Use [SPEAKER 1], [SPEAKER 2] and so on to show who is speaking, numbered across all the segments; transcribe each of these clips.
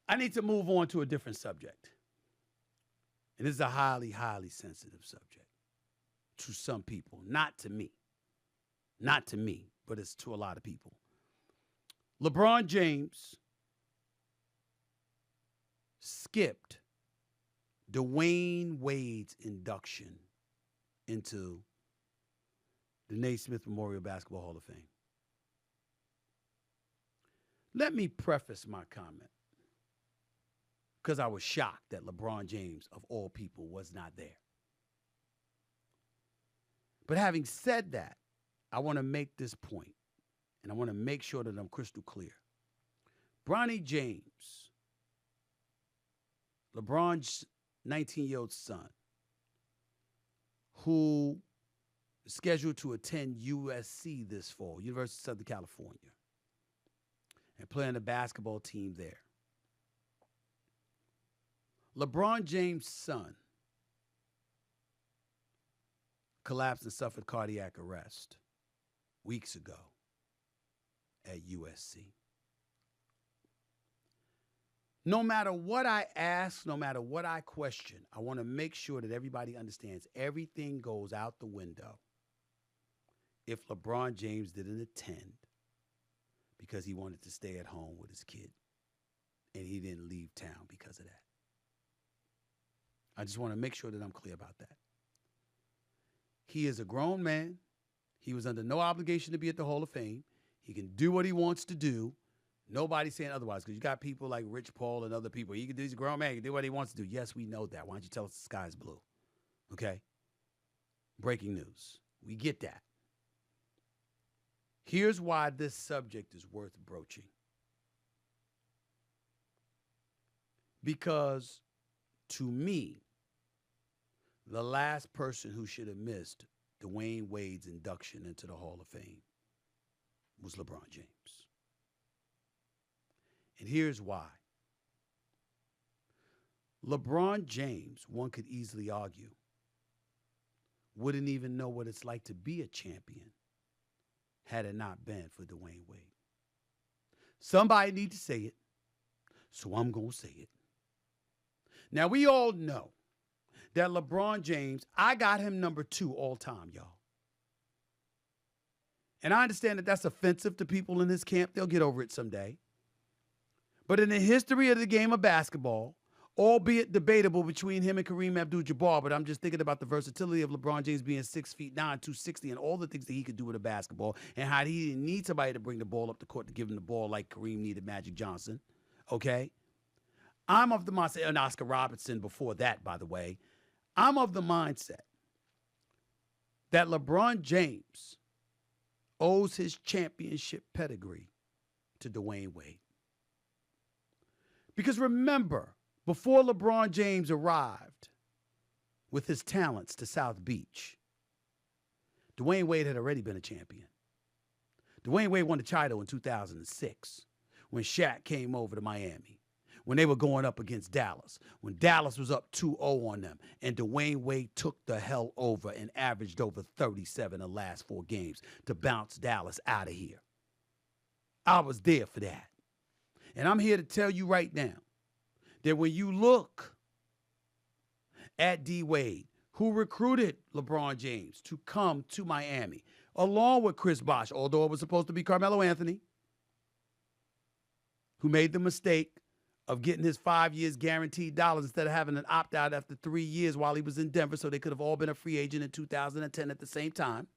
[SPEAKER 1] I need to move on to a different subject. And this is a highly, highly sensitive subject to some people, not to me. Not to me, but it's to a lot of people. LeBron James skipped Dwyane Wade's induction into the Naismith Memorial Basketball Hall of Fame. Let me preface my comment because I was shocked that LeBron James, of all people, was not there. But having said that, I want to make this point, and I want to make sure that I'm crystal clear. Bronny James, LeBron's 19-year-old son, who is scheduled to attend USC this fall, University of Southern California, and play on the basketball team there. LeBron James' son collapsed and suffered cardiac arrest weeks ago at USC. No matter what I ask, no matter what I question, I want to make sure that everybody understands everything goes out the window if LeBron James didn't attend because he wanted to stay at home with his kid and he didn't leave town because of that. I just want to make sure that I'm clear about that. He is a grown man. He was under no obligation to be at the Hall of Fame. He can do what he wants to do. Nobody's saying otherwise because you got people like Rich Paul and other people. He's a grown man. He can do what he wants to do. Yes, we know that. Why don't you tell us the sky's blue? Okay? Breaking news. We get that. Here's why this subject is worth broaching. Because to me, the last person who should have missed Dwyane Wade's induction into the Hall of Fame was LeBron James. And here's why. LeBron James, one could easily argue, wouldn't even know what it's like to be a champion had it not been for Dwyane Wade. Somebody need to say it, so I'm going to say it. Now, we all know that LeBron James, I got him number 2 all time, y'all. And I understand that that's offensive to people in his camp. They'll get over it someday. But in the history of the game of basketball, albeit debatable between him and Kareem Abdul-Jabbar, but I'm just thinking about the versatility of LeBron James being 6'9", 260, and all the things that he could do with a basketball, and how he didn't need somebody to bring the ball up the court to give him the ball like Kareem needed Magic Johnson. Okay? I'm of the mindset, and Oscar Robertson before that, by the way. I'm of the mindset that LeBron James owes his championship pedigree to Dwyane Wade. Because remember, before LeBron James arrived with his talents to South Beach, Dwyane Wade had already been a champion. Dwyane Wade won the title in 2006 when Shaq came over to Miami, when they were going up against Dallas, when Dallas was up 2-0 on them, and Dwyane Wade took the hell over and averaged over 37 the last 4 games to bounce Dallas out of here. I was there for that. And I'm here to tell you right now that when you look at D. Wade, who recruited LeBron James to come to Miami, along with Chris Bosh, although it was supposed to be Carmelo Anthony, who made the mistake of getting his 5 years guaranteed dollars instead of having an opt-out after 3 years while he was in Denver, so they could have all been a free agent in 2010 at the same time.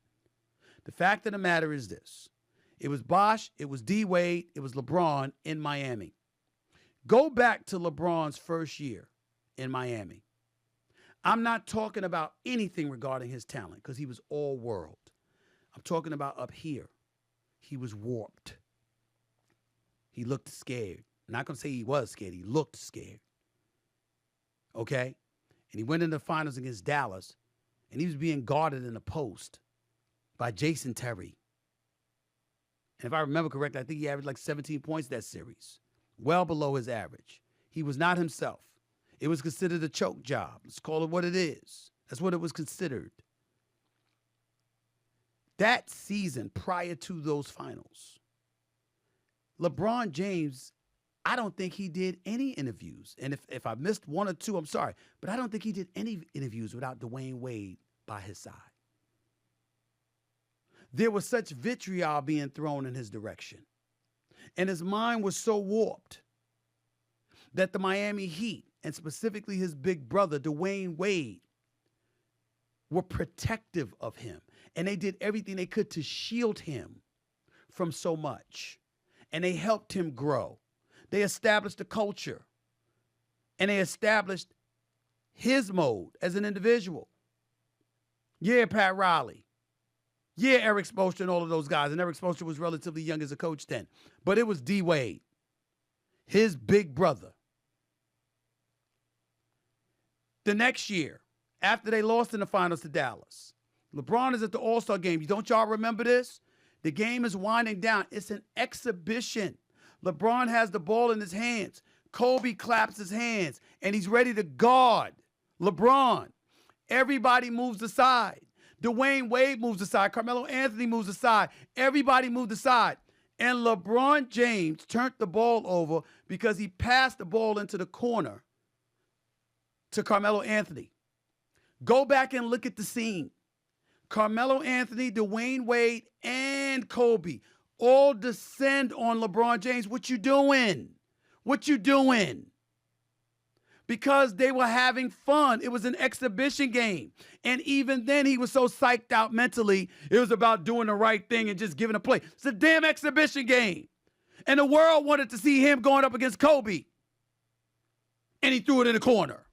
[SPEAKER 1] The fact of the matter is this. It was Bosh, it was D. Wade, it was LeBron in Miami. Go back to LeBron's first year in Miami. I'm not talking about anything regarding his talent because he was all world. I'm talking about up here. He was warped. He looked scared. I'm not going to say he was scared. He looked scared. Okay? And he went into the finals against Dallas, and he was being guarded in the post by Jason Terry. And if I remember correctly, I think he averaged like 17 points that series, well below his average. He was not himself. It was considered a choke job. Let's call it what it is. That's what it was considered. That season prior to those finals, LeBron James I don't think he did any interviews. And if I missed one or two, I'm sorry. But I don't think he did any interviews without Dwyane Wade by his side. There was such vitriol being thrown in his direction. And his mind was so warped that the Miami Heat, and specifically his big brother, Dwyane Wade, were protective of him. And they did everything they could to shield him from so much. And they helped him grow. They established a culture. And they established his mode as an individual. Yeah, Pat Riley. Yeah, Eric Spoelstra and all of those guys. And Eric Spoelstra was relatively young as a coach then. But it was D. Wade, his big brother. The next year, after they lost in the finals to Dallas, LeBron is at the All-Star game. Don't y'all remember this? The game is winding down. It's an exhibition. LeBron has the ball in his hands. Kobe claps his hands, and he's ready to guard LeBron. Everybody moves aside. Dwyane Wade moves aside. Carmelo Anthony moves aside. Everybody moved aside. And LeBron James turned the ball over because he passed the ball into the corner to Carmelo Anthony. Go back and look at the scene. Carmelo Anthony, Dwyane Wade, and Kobe all descend on LeBron James. What you doing? What you doing? Because they were having fun. It was an exhibition game. And even then, he was so psyched out mentally, it was about doing the right thing and just giving a play. It's a damn exhibition game. And the world wanted to see him going up against Kobe. And he threw it in the corner.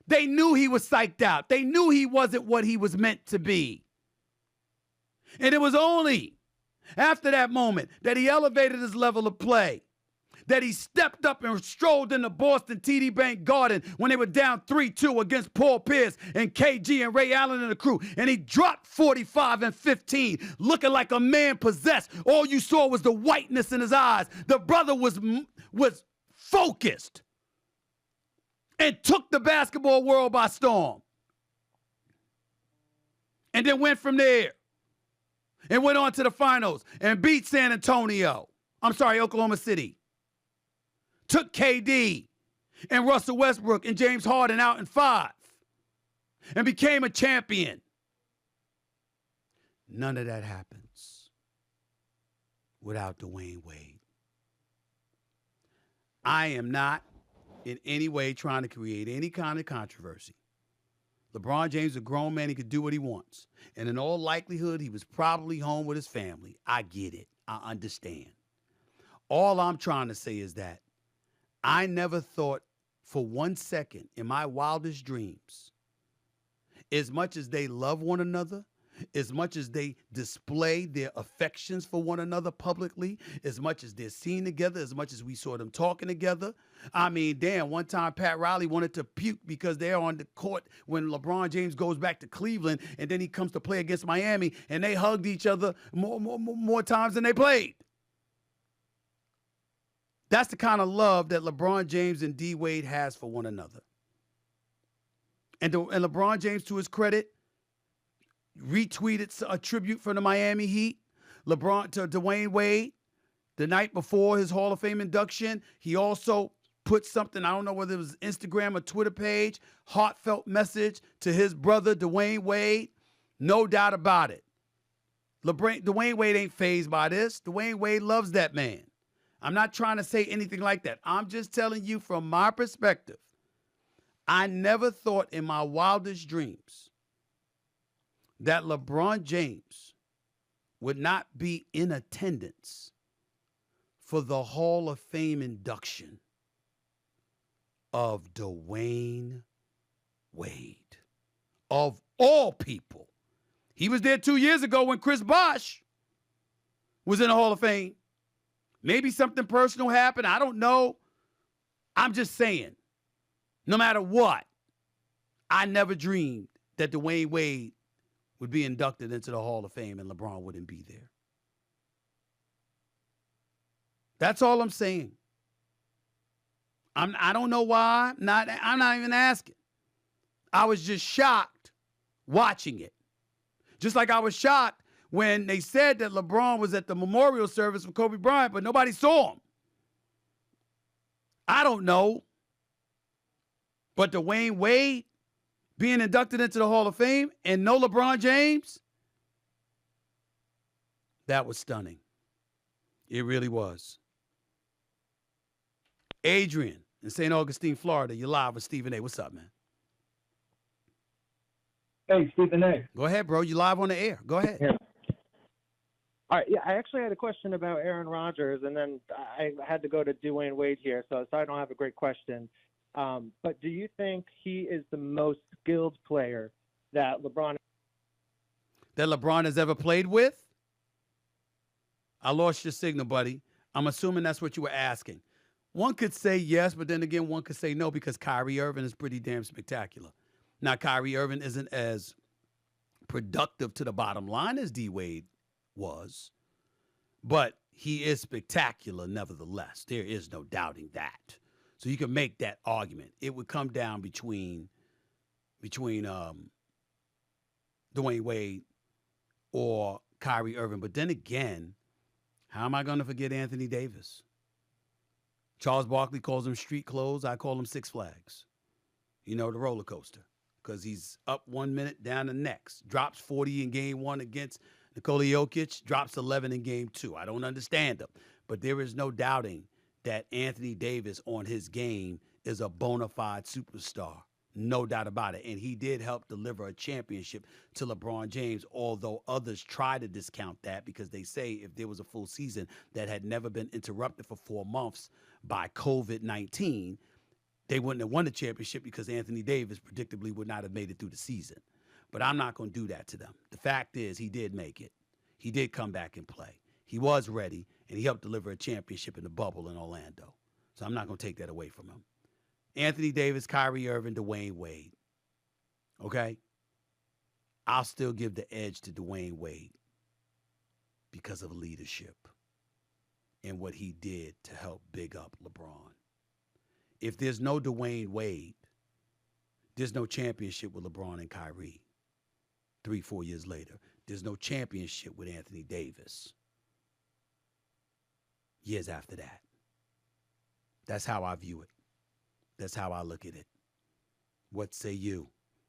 [SPEAKER 1] They knew he was psyched out. They knew he wasn't what he was meant to be. And it was only after that moment that he elevated his level of play, that he stepped up and strolled into Boston TD Bank Garden when they were down 3-2 against Paul Pierce and KG and Ray Allen and the crew. And he dropped 45 and 15, looking like a man possessed. All you saw was the whiteness in his eyes. The brother was focused and took the basketball world by storm. And then went from there and went on to the finals and beat Oklahoma City. Took KD and Russell Westbrook and James Harden out in 5 and became a champion. None of that happens without Dwyane Wade. I am not in any way trying to create any kind of controversy. LeBron James is a grown man. He could do what he wants. And in all likelihood, he was probably home with his family. I get it. I understand. All I'm trying to say is that I never thought for 1 second in my wildest dreams, as much as they love one another, as much as they display their affections for one another publicly, as much as they're seen together, as much as we saw them talking together. I mean, damn, one time Pat Riley wanted to puke because they're on the court when LeBron James goes back to Cleveland and then he comes to play against Miami and they hugged each other more times than they played. That's the kind of love that LeBron James and D. Wade has for one another. And LeBron James, to his credit, retweeted a tribute from the Miami Heat. LeBron to Dwyane Wade the night before his Hall of Fame induction. He also put something, I don't know whether it was Instagram or Twitter page, heartfelt message to his brother, Dwyane Wade. No doubt about it. Dwyane Wade ain't fazed by this. Dwyane Wade loves that man. I'm not trying to say anything like that. I'm just telling you from my perspective. I never thought in my wildest dreams that LeBron James would not be in attendance for the Hall of Fame induction of Dwyane Wade. Of all people. He was there 2 years ago when Chris Bosh was in the Hall of Fame. Maybe something personal happened. I don't know. I'm just saying, no matter what, I never dreamed that Dwyane Wade would be inducted into the Hall of Fame and LeBron wouldn't be there. That's all I'm saying. I don't know why. I'm not even asking. I was just shocked watching it. Just like I was shocked when they said that LeBron was at the memorial service for Kobe Bryant, but nobody saw him. don't know. But Dwyane Wade being inducted into the Hall of Fame and no LeBron James, that was stunning. It really was. Adrian in St. Augustine, Florida, you're live with Stephen A. What's up, man?
[SPEAKER 2] Hey, Stephen A.
[SPEAKER 1] Go ahead, bro. You live on the air. Go ahead.
[SPEAKER 2] Yeah. All right. Yeah, I actually had a question about Aaron Rodgers, and then I had to go to Dwyane Wade here, so I don't have a great question. But do you think he is the most skilled player that LeBron
[SPEAKER 1] has ever played with? I lost your signal, buddy. I'm assuming that's what you were asking. One could say yes, but then again, one could say no because Kyrie Irving is pretty damn spectacular. Now, Kyrie Irving isn't as productive to the bottom line as D. Wade was, but he is spectacular nevertheless. There is no doubting that. So you can make that argument. It would come down between Dwyane Wade or Kyrie Irving. But then again, how am I going to forget Anthony Davis? Charles Barkley calls him street clothes. I call him Six Flags. You know, the roller coaster. Because he's up 1 minute, down the next. Drops 40 in game 1 against Nikola Jokic. Drops 11 in game 2. I don't understand him. But there is no doubting that Anthony Davis on his game is a bona fide superstar. No doubt about it. And he did help deliver a championship to LeBron James, although others try to discount that because they say if there was a full season that had never been interrupted for 4 months by COVID-19, they wouldn't have won the championship because Anthony Davis predictably would not have made it through the season. But I'm not going to do that to them. The fact is he did make it. He did come back and play. He was ready, and he helped deliver a championship in the bubble in Orlando. So I'm not going to take that away from him. Anthony Davis, Kyrie Irving, Dwyane Wade. Okay? I'll still give the edge to Dwyane Wade because of leadership and what he did to help big up LeBron. If there's no Dwyane Wade, there's no championship with LeBron and Kyrie 3-4 years later. There's no championship with Anthony Davis years after that. That's how I view it. That's how I look at it. What say you?